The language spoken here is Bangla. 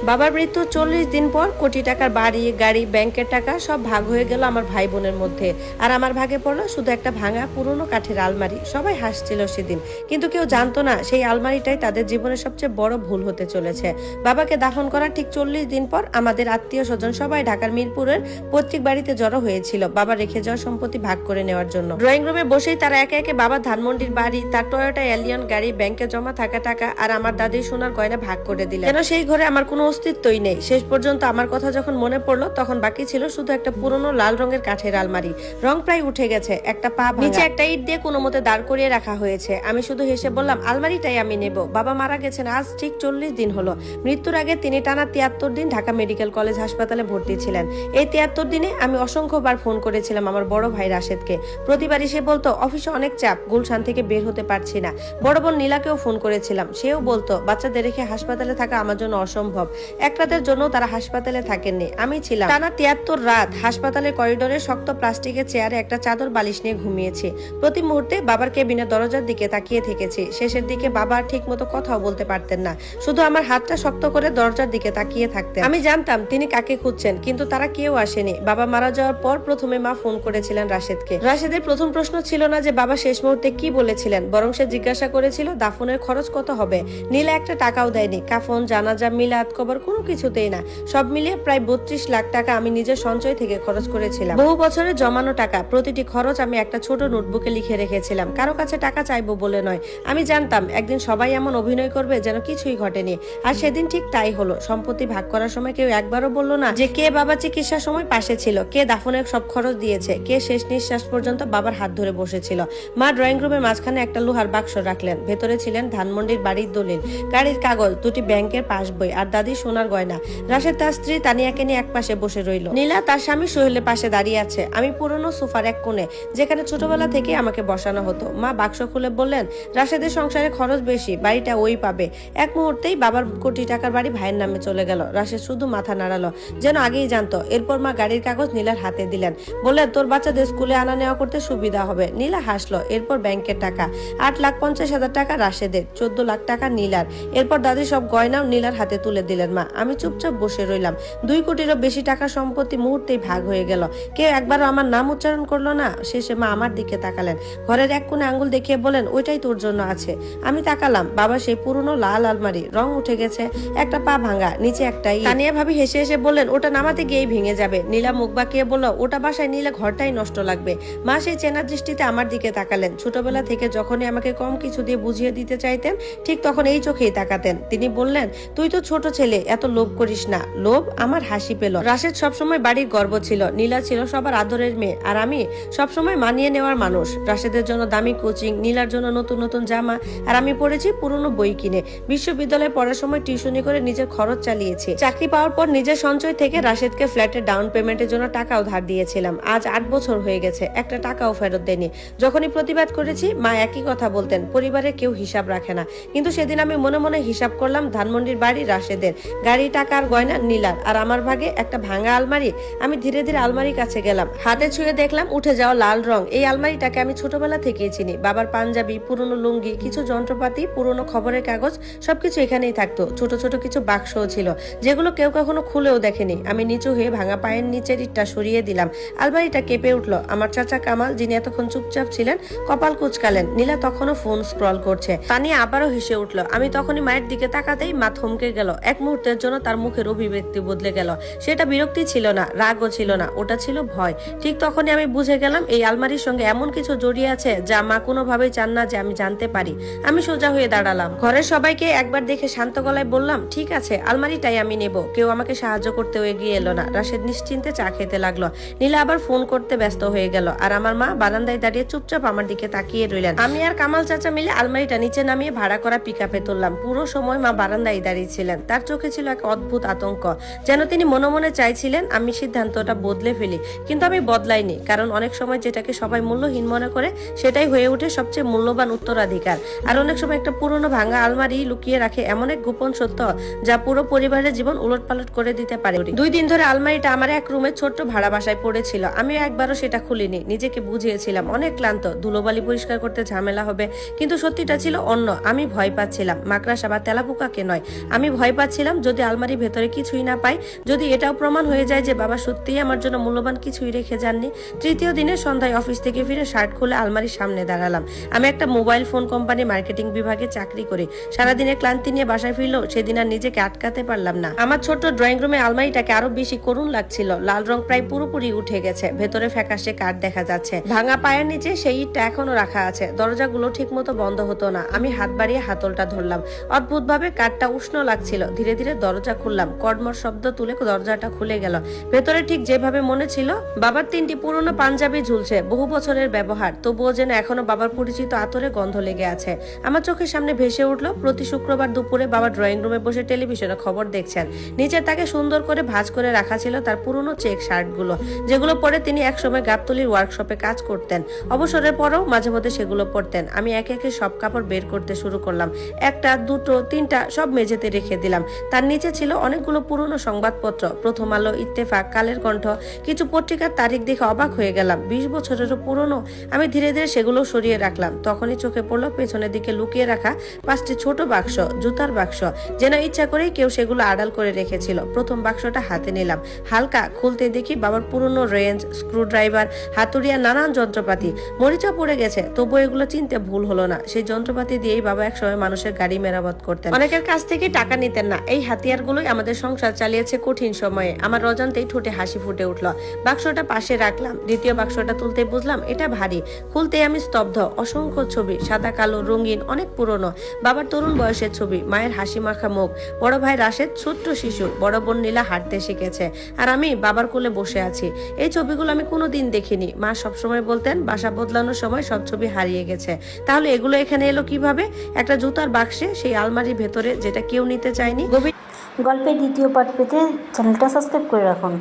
বাবার মৃত্যুর 40 দিন পর কোটি টাকার বাড়ি, গাড়ি, ব্যাংকের টাকা সব ভাগ হয়ে গেল আমার ভাই বোনের মধ্যে। আর আমার ভাগে পড়লো শুধু একটা ভাঙা পুরনো কাঠের আলমারি। সবাই হাসছিল সেদিন, কিন্তু কেউ জানতো না সেই আলমারিটাই তাদের জীবনের সবচেয়ে বড় ভুল হতে চলেছে। বাবাকে দাফন করার ঠিক 40 দিন পর আমাদের আত্মীয় স্বজন সবাই ঢাকার মিরপুরের পৈতৃক বাড়িতে জড়ো হয়েছিল বাবা রেখে যাওয়া সম্পত্তি ভাগ করে নেওয়ার জন্য। ড্রয়িং রুমে বসেই তারা একে একে বাবার ধানমন্ডির বাড়ি, তার টয়োটা এলিয়ন গাড়ি, ব্যাংকে জমা থাকা টাকা আর আমার দাদির সোনার গয়না ভাগ করে দিলেন। যেন সেই ঘরে আমার কোনো অস্তিত্বই নেই। শেষ পর্যন্ত আমার কথা যখন মনে পড়লো তখন বাকি ছিল শুধু একটা পুরনো লাল রঙের কাঠের আলমারি। রং প্রায় উঠে গেছে, একটা পা নিচে একটা ইট দিয়ে কোনো মতে দাঁড় করিয়ে রাখা হয়েছে। আমি শুধু হেসে বললাম, আলমারিটাই আমি নেব। বাবা মারা গেছেন আজ ঠিক 40 দিন হলো। মৃত্যুর আগে তিনি টানা 73 দিন ঢাকা মেডিকেল কলেজ হাসপাতালে ভর্তি ছিলেন। এই 73 দিনে আমি অসংখ্যবার ফোন করেছিলাম আমার বড় ভাই রাশেদকে। প্রতিবারই সে বলতো অফিসে অনেক চাপ, গুলশান থেকে বের হতে পারছি না। বড় বোন নীলাকেও ফোন করেছিলাম, সেও বলতো বাচ্চাদের রেখে হাসপাতালে থাকা আমার জন্য অসম্ভব। এক রাতের জন্য তারা হাসপাতালে থাকেননি, আমি ছিলাম। টানা 73 রাত হাসপাতালের করিডোরে শক্ত প্লাস্টিকের চেয়ারে একটা চাদর বালিশ নিয়ে ঘুমিয়েছি। প্রতি মুহূর্তে বাবার কেবিনের দরজার দিকে তাকিয়ে থেকেছি। শেষের দিকে বাবা ঠিক মতো কথাও বলতে পারতেন না, শুধু আমার হাতটা শক্ত করে দরজার দিকে তাকিয়ে থাকতেন। আমি জানতাম তিনি কাকে খুঁজছেন, কিন্তু তারা কেউ আসেনি। বাবা মারা যাওয়ার পর প্রথমে মা ফোন করেছিলেন রাশেদকে। রাশেদের প্রথম প্রশ্ন ছিল না যে বাবা শেষ মুহূর্তে কি বলেছিলেন, বরং সে জিজ্ঞাসা করেছিল দাফনের খরচ কত হবে। নীলা একটা টাকাও দেয়নি, কাফন, জানাজা, মিলাদ, কবর কোনো কিছুতেই না। সব মিলিয়ে প্রায় 32 লাখ টাকা আমি নিজের সঞ্চয় থেকে খরচ করেছিলাম। বহু বছরের জমানো টাকা, প্রতিটি খরচ আমি একটা ছোট নোটবুকে লিখে রেখেছিলাম। কারো কাছে টাকা চাইবো বলে নয়, আমি জানতাম একদিন সবাই এমন অভিনয় করবে যেন কিছুই ঘটেনি। আর সেদিন ঠিক তাই হলো। সম্পত্তি ভাগ করার সময় কেউ একবারও বলল না যে কে বাবা চিকিৎসার সময় পাশে ছিল, কে দাফনের সব খরচ দিয়েছে, কে শেষ নিঃশ্বাস পর্যন্ত বাবার হাত ধরে বসেছিল। মা ড্রয়িং রুমের মাঝখানে একটা লোহার বাক্স রাখলেন, ভেতরে ছিলেন ধানমন্ডির বাড়ির দলিল, গাড়ির কাগজ, দুটি ব্যাংকের পাসবই আর দাদির সোনার গয়না। রাশেদ তার স্ত্রী তানিয়াকে নিয়ে এক পাশে বসে রইল। নীলা তার স্বামী সোহেলের পাশে দাঁড়িয়ে আছে। আমি পুরনো সোফার এক কোণে, যেখানে ছোটবেলা থেকে আমাকে বসানো হতো। মা বাক্স খুলে বললেন, রাশেদের সংসারে খরচ বেশি, বাড়িটা ওই পাবে। এক মুহূর্তেই বাবার কোটি টাকার বাড়ি ভাইয়ের নামে চলে গেল। রাশেদ শুধু মাথা নাড়ালো, যেন আগেই জানতো। এরপর মা গাড়ির কাগজ নীলার হাতে দিলেন, বললেন তোর বাচ্চাদের স্কুলে আনা নেওয়া করতে সুবিধা হবে। নীলা হাসলো। এরপর ব্যাংকের টাকা, 8,50,000 টাকা রাশেদের, 14 লাখ টাকা নীলার। এরপর দাদি সব গয়নাও নীলার হাতে তুলে দিলেন মা। আমি চুপচাপ বসে রইলাম। 2 কোটিরও বেশি টাকা সম্পত্তি মুহূর্তেই ভাগ হয়ে গেল। কেউ একবারও আমার নাম উচ্চারণ করলো না। শেষে মা আমার দিকে তাকালেন, ঘরের এক কোণে আঙ্গুল দেখিয়ে বলেন, ওইটাই তোর জন্য আছে। আমি তাকালাম। বাবা সেই পুরনো লাল আলমারি, রং উঠে গেছে, একটা পা ভাঙা, নিচে একটা ইট। তানিয়া ভাবি হেসে হেসে বললেন, ওটা নামাতে গিয়েই ভেঙে যাবে। নীলা মুখ বাঁকিয়ে বলল, ওটা বাসায় নিলে ঘরটাই নষ্ট লাগবে। মা সেই চেনার দৃষ্টিতে আমার দিকে তাকালেন। ছোটবেলা থেকে যখনই আমাকে কম কিছু দিয়ে বুঝিয়ে দিতে চাইতেন, ঠিক তখন এই চোখেই তাকাতেন। তিনি বললেন, তুই তো ছোট ছেলে, এত লোভ করিস না। লোভ? আমার হাসি পেল। রাশেদ সবসময় বাড়ির গর্ব ছিল, নীলা ছিল সবার আদরের মেয়ে, আর আমি সবসময় মানিয়ে নেওয়ার মানুষ। রাশেদের জন্য দামি কোচিং, নীলার জন্য নতুন নতুন জামা, আর আমি পড়েছি পুরনো বই কিনে। বিশ্ববিদ্যালয়ে পড়ার সময় টিউশনি করে নিজের খরচ চালিয়েছি। চাকরি পাওয়ার পর নিজের সঞ্চয় থেকে রাশেদকে ফ্ল্যাটের ডাউন পেমেন্টের জন্য টাকাও ধার দিয়েছিলাম। আজ 8 বছর হয়ে গেছে, একটা টাকাও ফেরত দেয়নি। যখনই প্রতিবাদ করেছি মা একই কথা বলতেন, পরিবারে কেউ হিসাব রাখে না। কিন্তু সেদিন আমি মনে মনে হিসাব করলাম, ধানমন্ডির বাড়ি রাশেদের, গাড়ি, টাকা আর গয়না নীলার, আর আমার ভাগে একটা ভাঙা আলমারি। আমি ধীরে ধীরে আলমারির কাছে গেলাম, হাতে ছুঁয়ে দেখলাম উঠে যাওয়া লাল রং। এই আলমারিটাকে আমি ছোটবেলা থেকেই চিনি। বাবার পাঞ্জাবি, পুরনো লুঙ্গি, কিছু যন্ত্রপাতি, পুরনো খবরের কাগজ, সবকিছু এখানেই থাকতো। ছোট ছোট কিছু বাক্সও ছিল, যেগুলো কেউ কখনো খুলেও দেখেনি। আমি নিচু হয়ে ভাঙা পায়ের নিচের ইটটা সরিয়ে দিলাম। আলমারিটা কেঁপে উঠলো। আমার চাচা কামাল, যিনি এতক্ষণ চুপচাপ ছিলেন, কপাল কুঁচকালেন। নীলা তখনও ফোন স্ক্রল করছে। তানিয়া আবারও হেসে উঠলো। আমি তখনই মায়ের দিকে তাকাতেই মা থমকে গেল। এক মুহূর্তের জন্য তার মুখের অভিব্যক্তি বদলে গেল। সেটা বিরক্তি ছিল না, রাগও ছিল না, ওটা ছিল ভয়। ঠিক তখনই আমি বুঝে গেলাম এই আলমারির সঙ্গে এমন কিছু জড়িয়ে আছে যা মা কোনোভাবেই চান না যে আমি জানতে পারি। আমি সোজা হয়ে দাঁড়ালাম। ঘরের সবাইকে একবার দেখে শান্ত গলায় বললাম, ঠিক আছে, আলমারিটাই আমি নেব। কেউ আমাকে সাহায্য করতেও এগিয়ে এলো না। রাশেদ নিশ্চিন্তে চা খেতে লাগলো। নীলা আবার ফোন করতে ব্যস্ত হয়ে গেল, আর আমার মা বারান্দায় দাঁড়িয়ে চুপচাপ আমার দিকে তাকিয়ে রইলেন। আমি আর কামাল চাচা মিলে আলমারিটা নিচে নামিয়ে ভাড়া করা পিকআপে তুললাম। পুরো সময় মা বারান্দায় দাঁড়িয়ে ছিলেন। তার চোখে ছিল এক অদ্ভুত আতঙ্ক, যেন তিনি মনে মনে চাইছিলেন আমি সিদ্ধান্তটা বদলে ফেলি। কিন্তু আমি বদলাইনি, কারণ অনেক সময় যেটাকে সবাই মূল্যহীন মনে করে সেটাই হয়ে ওঠে সবচেয়ে মূল্যবান উত্তরাধিকার। আর অনেক সময় একটা পুরনো ভাঙা আলমারি লুকিয়ে রাখে এমন এক গোপন সত্য যা পুরো পরিবারের জীবন উলটপালট করে দিতে পারে। 2 দিন ধরে আলমারিটা আমার এক রুমে ছোট্ট ভাড়া বাসায় পড়েছিল। আমি একবারও সেটা খুলিনি। নিজেকে বুঝিয়েছিলাম অনেক ক্লান্ত, ধুলোবালি পরিষ্কার করতে ঝামেলা হবে, কিন্তু সত্যিটা ছিল অন্য। আমি ভয় পাচ্ছিলাম মাকড়াসা বা তেলাপোকাকে নয়, আমি ভয় পাচ্ছিলাম ভাবছিলাম যদি আলমারির ভেতরে কিছুই না পাই, যদি এটাও প্রমাণ হয়ে যায় যে বাবা সত্যিই আমার জন্য মূল্যবান কিছুই রেখে যাননি। তৃতীয় দিনে সন্ধ্যায় অফিস থেকে ফিরে শার্ট খুলে আলমারির সামনে দাঁড়ালাম। আমি একটা মোবাইল ফোন কোম্পানি মার্কেটিং বিভাগে চাকরি করি। সারাদিনের ক্লান্তি নিয়ে বাসায় ফিরলেও সেদিন আর নিজেকে আটকাতে পারলাম না। আমার ছোট্ট ড্রয়িং রুমে আলমারিটাকে আরো বেশি করুণ লাগছিল। লাল রং প্রায় পুরোপুরি উঠে গেছে, ভেতরে ফ্যাকাশে কাঠ দেখা যাচ্ছে, ভাঙা পায়ের নিচে সেই ইটটা এখনো রাখা আছে। দরজাগুলো ঠিক মতো বন্ধ হতো না। আমি হাত বাড়িয়ে হাতলটা ধরলাম। অদ্ভুতভাবে কাঠটা উষ্ণ লাগছিল। ধীরে ধীরে দরজা খুললাম, কড়মড় শব্দ তুলে দরজাটা খুলে গেল। ভেতরে ঠিক যেভাবে মনে ছিল, বাবার 3টি পুরনো পাঞ্জাবি ঝুলছে, বহু বছরের ব্যবহার, তবুও যেন এখনো বাবার পরিচিত আতরে গন্ধ লেগে আছে। আমার চোখের সামনে ভেসে উঠলো প্রতি শুক্রবার দুপুরে বাবা ড্রয়িং রুমে বসে টেলিভিশনে খবর দেখছেন। নিচের তাকে সুন্দর করে ভাঁজ করে রাখা ছিল তার পুরনো চেক শার্টগুলো, যেগুলো পরে তিনি একসময় গাবতলির ওয়ার্কশপে কাজ করতেন। অবসরের পরেও মাঝে মধ্যে সেগুলো পরতেন। আমি একে একে সব কাপড় বের করতে শুরু করলাম। একটা, দুটো, তিনটা সব মেঝেতে রেখে দিলাম। তার নিচে ছিল অনেকগুলো পুরনো সংবাদপত্র, প্রথম আলো, ইত্তেফাক, কালের কণ্ঠ, কিছু পত্রিকার তারিখ দেখে অবাক হয়ে গেলাম। 20 বছরেরও পুরনো। আমি ধীরে ধীরে সেগুলো সরিয়ে রাখলাম। তখনই চোখে পড়লো পেছনের দিকে লুকিয়ে রাখা 5টি ছোট বাক্স, জুতার বাক্স, যেন ইচ্ছা করেই কেউ সেগুলো আড়াল করে রেখেছিল। প্রথম বাক্সটা হাতে নিলাম, হালকা খুলতে দেখি বাবার পুরনো রেঞ্জ, স্ক্রুড্রাইভার, হাতুড়িয়া, নানান যন্ত্রপাতি। মরিচা পড়ে গেছে, তবু এগুলো চিনতে ভুল হলো না। সেই যন্ত্রপাতি দিয়েই বাবা একসময় মানুষের গাড়ি মেরামত করতেন, অনেকের কাছ থেকে টাকা নিতেন না। এই হাতিয়ারগুলোই আমাদের সংসার চালিয়েছে কঠিন সময়ে। আমার অজান্তেই ঠোঁটে হাসি ফুটে উঠলো। বাক্সটা পাশে রাখলাম। দ্বিতীয় বাক্সটা তুলতে বুঝলাম এটা ভারী। খুলতেই আমি স্তব্ধ। অসংখ্য ছবি, সাদা কালো, রঙিন, অনেক পুরনো। বাবার তরুণ বয়সের ছবি, মায়ের হাসি মাখা মুখ, বড় ভাই রাশেদ ছোট্ট শিশু, বড় বোন নীলা হাঁটতে শিখেছে, আর আমি বাবার কোলে বসে আছি। এই ছবিগুলো আমি কোনোদিন দেখিনি। মা সবসময় বলতেন বাসা বদলানোর সময় সব ছবি হারিয়ে গেছে। তাহলে এগুলো এখানে এলো কিভাবে? একটা জুতার বাক্সে, সেই আলমারির ভেতরে, যেটা কেউ নিতে চায়নি। গল্পের দ্বিতীয় পার্ট পেতে চ্যানেলটা সাবস্ক্রাইব করে রাখুন।